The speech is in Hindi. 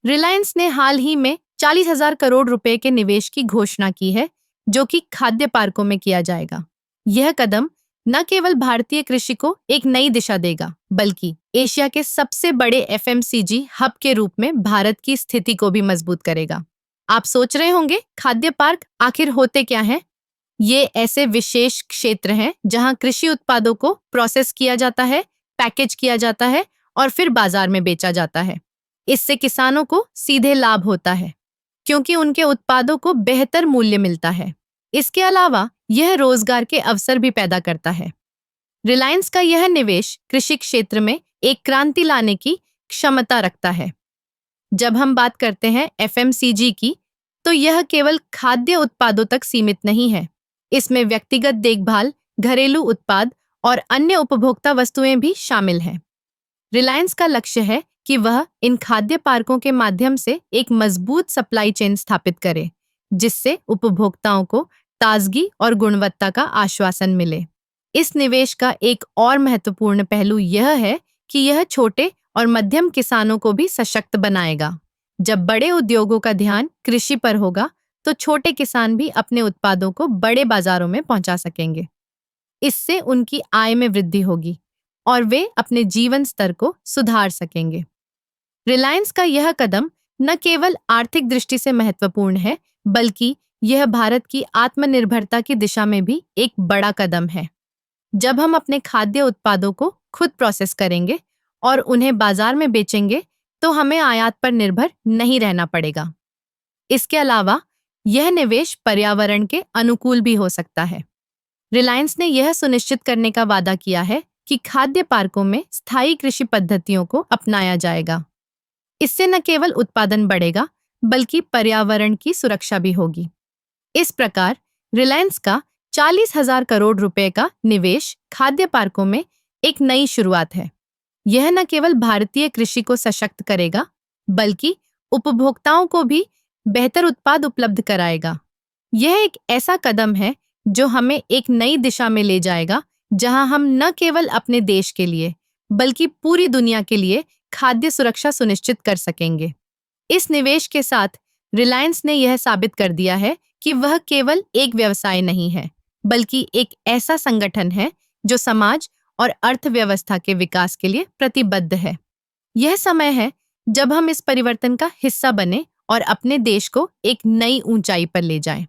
रिलायंस ने हाल ही में 40,000 करोड़ रुपए के निवेश की घोषणा की है, जो कि खाद्य पार्कों में किया जाएगा। यह कदम न केवल भारतीय कृषि को एक नई दिशा देगा, बल्कि एशिया के सबसे बड़े एफएमसीजी हब के रूप में भारत की स्थिति को भी मजबूत करेगा। आप सोच रहे होंगे, खाद्य पार्क आखिर होते क्या हैं? ये ऐसे विशेष क्षेत्र हैं जहां कृषि उत्पादों को प्रोसेस किया जाता है, पैकेज किया जाता है और फिर बाजार में बेचा जाता है। इससे किसानों को सीधे लाभ होता है, क्योंकि उनके उत्पादों को बेहतर मूल्य मिलता है। इसके अलावा यह रोजगार के अवसर भी पैदा करता है। रिलायंस का यह निवेश कृषि क्षेत्र में एक क्रांति लाने की क्षमता रखता है। जब हम बात करते हैं एफएमसीजी की, तो यह केवल खाद्य उत्पादों तक सीमित नहीं है। इसमें व्यक्तिगत देखभाल, घरेलू उत्पाद और अन्य उपभोक्ता वस्तुएं भी शामिल हैं। रिलायंस का लक्ष्य है कि वह इन खाद्य पार्कों के माध्यम से एक मजबूत सप्लाई चेन स्थापित करे, जिससे उपभोक्ताओं को ताजगी और गुणवत्ता का आश्वासन मिले। इस निवेश का एक और महत्वपूर्ण पहलू यह है कि यह छोटे और मध्यम किसानों को भी सशक्त बनाएगा। जब बड़े उद्योगों का ध्यान कृषि पर होगा, तो छोटे किसान भी अपने उत्पादों को बड़े बाजारों में पहुंचा सकेंगे। इससे उनकी आय में वृद्धि होगी और वे अपने जीवन स्तर को सुधार सकेंगे। रिलायंस का यह कदम न केवल आर्थिक दृष्टि से महत्वपूर्ण है, बल्कि यह भारत की आत्मनिर्भरता की दिशा में भी एक बड़ा कदम है। जब हम अपने खाद्य उत्पादों को खुद प्रोसेस करेंगे और उन्हें बाजार में बेचेंगे, तो हमें आयात पर निर्भर नहीं रहना पड़ेगा। इसके अलावा यह निवेश पर्यावरण के अनुकूल भी हो सकता है। रिलायंस ने यह सुनिश्चित करने का वादा किया है कि खाद्य पार्कों में स्थायी कृषि पद्धतियों को अपनाया जाएगा। इससे न केवल उत्पादन बढ़ेगा, बल्कि पर्यावरण की सुरक्षा भी होगी। इस प्रकार रिलायंस का 40,000 करोड़ रुपए का निवेश खाद्य पार्कों में एक नई शुरुआत है। यह न केवल भारतीय कृषि को सशक्त करेगा, बल्कि उपभोक्ताओं को भी बेहतर उत्पाद उपलब्ध कराएगा। यह एक ऐसा कदम है जो हमें एक नई दिशा में ले जाएगा, जहां हम न केवल अपने देश के लिए, बल्कि पूरी दुनिया के लिए खाद्य सुरक्षा सुनिश्चित कर सकेंगे। इस निवेश के साथ रिलायंस ने यह साबित कर दिया है कि वह केवल एक व्यवसाय नहीं है, बल्कि एक ऐसा संगठन है जो समाज और अर्थव्यवस्था के विकास के लिए प्रतिबद्ध है। यह समय है जब हम इस परिवर्तन का हिस्सा बने और अपने देश को एक नई ऊंचाई पर ले जाएं।